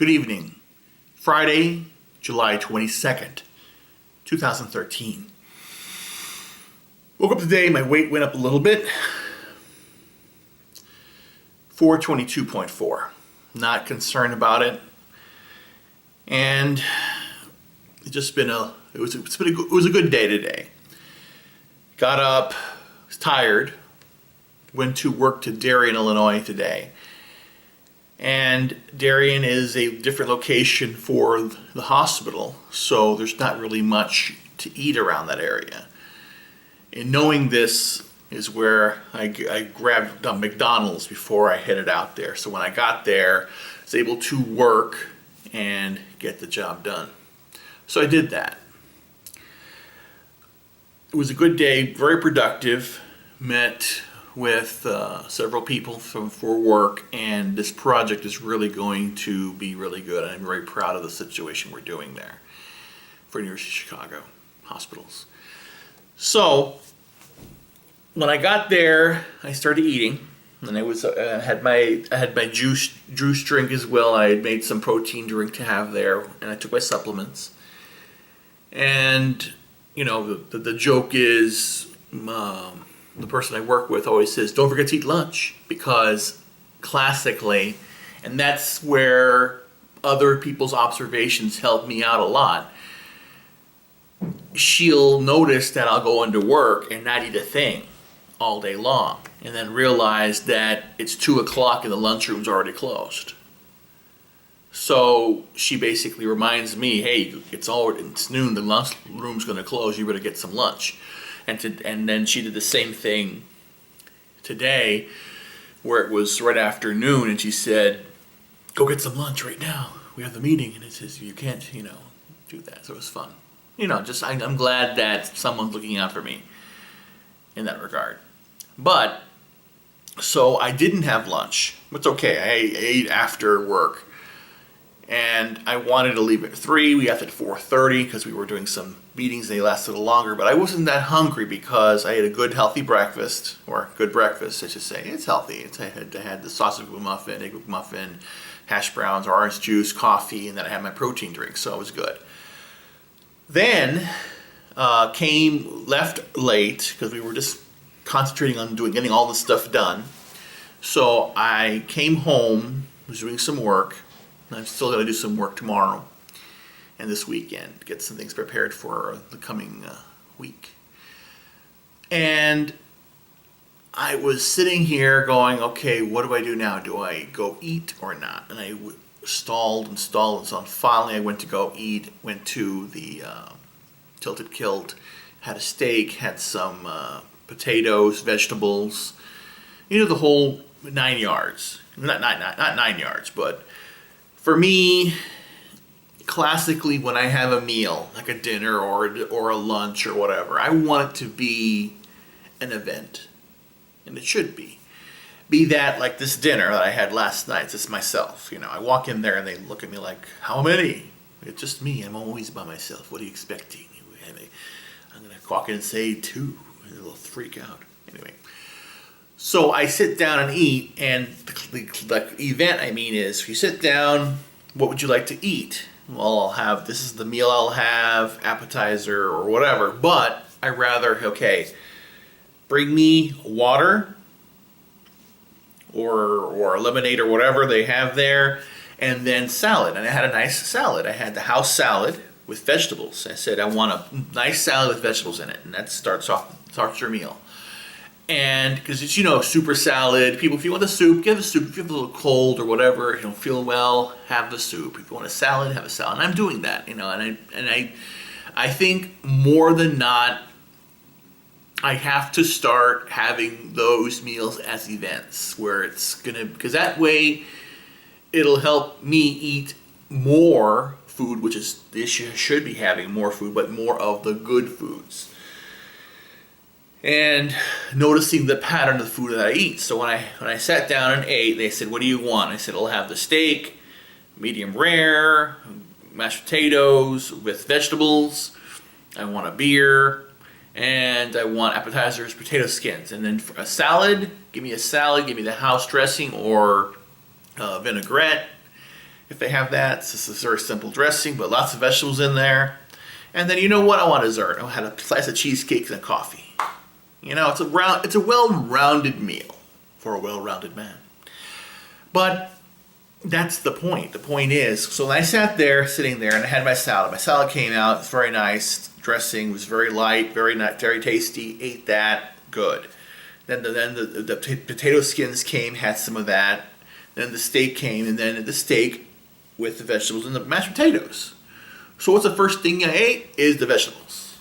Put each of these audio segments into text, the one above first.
Good evening. Friday, July 22nd, 2013. Woke up today, my weight went up a little bit. 422.4. Not concerned about it. And it was a good day today. Got up, was tired, went to work to Darien, Illinois today. And Darien is a different location for the hospital, so there's not really much to eat around that area. And knowing this is where I grabbed McDonald's before I headed out there. So when I got there, I was able to work and get the job done. So I did that. It was a good day, very productive. Met with several people for work, and this project is really going to be really good. I'm very proud of the situation we're doing there for University of Chicago hospitals. So when I got there, I started eating, and I had my juice drink as well. I had made some protein drink to have there, and I took my supplements. And you know, the joke is, the person I work with always says, don't forget to eat lunch, because classically, and that's where other people's observations help me out a lot, she'll notice that I'll go into work and not eat a thing all day long, and then realize that it's 2 o'clock and the lunchroom's already closed. So she basically reminds me, hey, it's noon, the lunchroom's gonna close, you better get some lunch. And then she did the same thing today, where it was right after noon, and she said, go get some lunch right now. We have the meeting, and it says you can't, do that. So it was fun. I'm glad that someone's looking out for me in that regard. But, so I didn't have lunch. It's okay. I ate after work. And I wanted to leave at 3. We left at 4:30 because we were doing some meetings and they lasted a little longer. But I wasn't that hungry because I had a good healthy breakfast, or good breakfast, I should say. It's healthy. I had the sausage McMuffin, egg McMuffin, hash browns, orange juice, coffee, and then I had my protein drink, so it was good. Then left late because we were just concentrating on getting all this stuff done. So I came home, was doing some work. I'm still going to do some work tomorrow and this weekend to get some things prepared for the coming week. And I was sitting here going, okay, what do I do now? Do I go eat or not? And I stalled, and so finally I went to go eat, went to the Tilted Kilt, had a steak, had some potatoes, vegetables, the whole 9 yards. Not 9 yards, but for me, classically, when I have a meal, like a dinner or a lunch or whatever, I want it to be an event. And it should be. Be that like this dinner that I had last night, just myself. I walk in there and they look at me like, how many? It's just me. I'm always by myself. What are you expecting? I'm going to walk in and say 2. And they'll freak out. Anyway. So I sit down and eat, and the event is, you sit down, what would you like to eat? Well, this is the meal I'll have, appetizer or whatever, but I rather, bring me water or lemonade or whatever they have there, and then salad. And I had a nice salad. I had the house salad with vegetables. I said I want a nice salad with vegetables in it, and that starts your meal. And because it's, super salad, people, if you want the soup, get the soup. If you're a little cold or whatever, you don't feel well, have the soup. If you want a salad, have a salad. And I'm doing that, and I think more than not, I have to start having those meals as events where because that way it'll help me eat more food, which is, this should be having more food, but more of the good foods. And noticing the pattern of the food that I eat. So when I sat down and ate, they said, what do you want? I said, I'll have the steak, medium rare, mashed potatoes with vegetables. I want a beer, and I want appetizers, potato skins. And then for a salad, give me the house dressing or vinaigrette. If they have that, it's a very simple dressing, but lots of vegetables in there. And then you know what? I want dessert. I had a slice of cheesecake and a coffee. You know, it's a well-rounded meal for a well-rounded man. But that's the point. The point is, so when I sat there, sitting there, and I had my salad. My salad came out. It's very nice. Dressing was very light, very tasty. Ate that. Good. Then the potato skins came, had some of that. Then the steak came, and then the steak with the vegetables and the mashed potatoes. So what's the first thing I ate is the vegetables.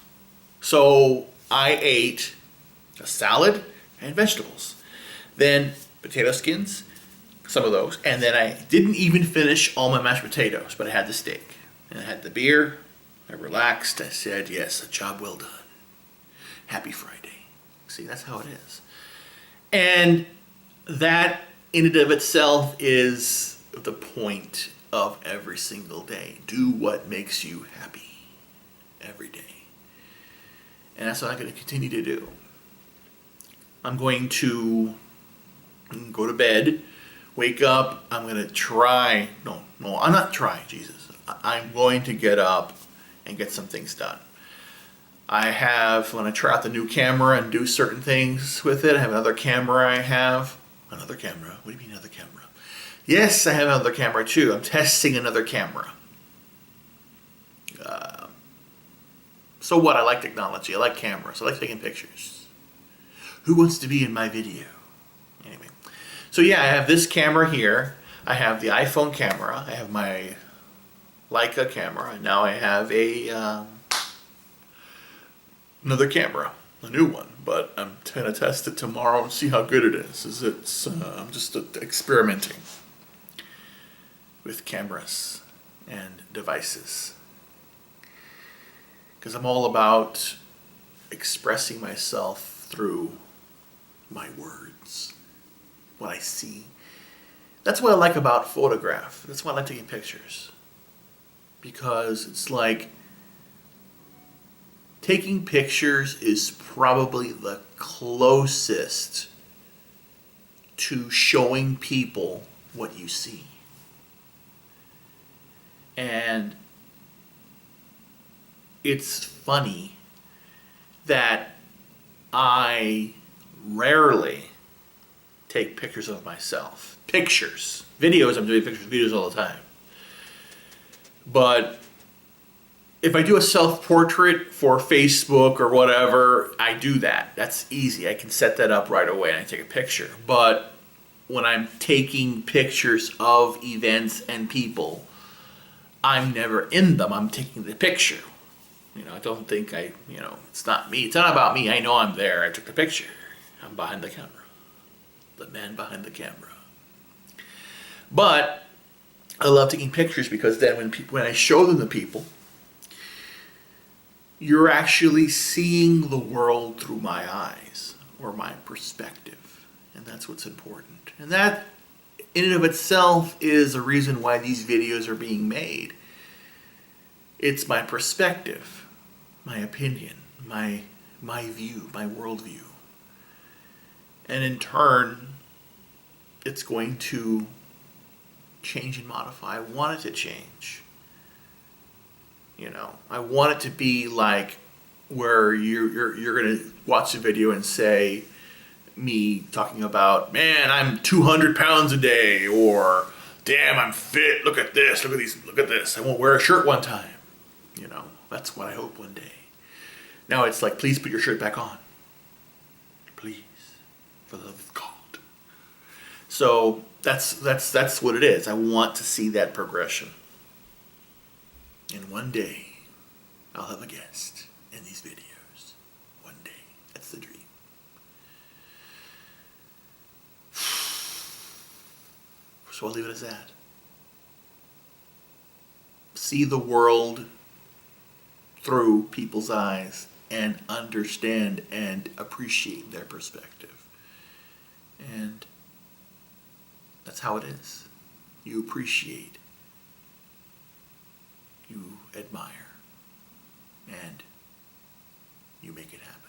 So I ate a salad and vegetables. Then potato skins, some of those. And then I didn't even finish all my mashed potatoes, but I had the steak. And I had the beer. I relaxed. I said, yes, a job well done. Happy Friday. See, that's how it is. And that in and of itself is the point of every single day. Do what makes you happy every day. And that's what I'm going to continue to do. I'm going to go to bed, wake up. I'm going to try. No, I'm not trying, Jesus. I'm going to get up and get some things done. When I try out the new camera and do certain things with it, I have another camera I have. Another camera? What do you mean another camera? Yes, I have another camera too. I'm testing another camera. So what? I like technology. I like cameras. I like taking pictures. Who wants to be in my video? Anyway. So yeah, I have this camera here. I have the iPhone camera. I have my Leica camera. And now I have another camera. A new one, but I'm going to test it tomorrow and see how good it is. I'm just experimenting with cameras and devices. Because I'm all about expressing myself through my words, what I see. That's what I like about photograph. That's why I like taking pictures. Because it's like, taking pictures is probably the closest to showing people what you see. And it's funny that I rarely take pictures of myself. Pictures. Videos, I'm doing videos all the time. But if I do a self-portrait for Facebook or whatever, I do that. That's easy. I can set that up right away and I take a picture. But when I'm taking pictures of events and people, I'm never in them. I'm taking the picture. I don't think it's not me. It's not about me. I know I'm there. I took the picture. I'm behind the camera. The man behind the camera. But I love taking pictures because then when I show them to people, you're actually seeing the world through my eyes or my perspective. And that's what's important. And that in and of itself is a reason why these videos are being made. It's my perspective, my opinion, my view, my worldview. And in turn, it's going to change and modify. I want it to change. I want it to be like where you're going to watch a video and say, me talking about, man, I'm 200 pounds a day, or damn, I'm fit, look at this, look at this. I won't wear a shirt one time. That's what I hope one day. Now it's like, please put your shirt back on. Please, for the love of God. So that's what it is. I want to see that progression. And one day, I'll have a guest in these videos. One day. That's the dream. So I'll leave it as that. See the world through people's eyes and understand and appreciate their perspective. And that's how it is. You appreciate, you admire, and you make it happen.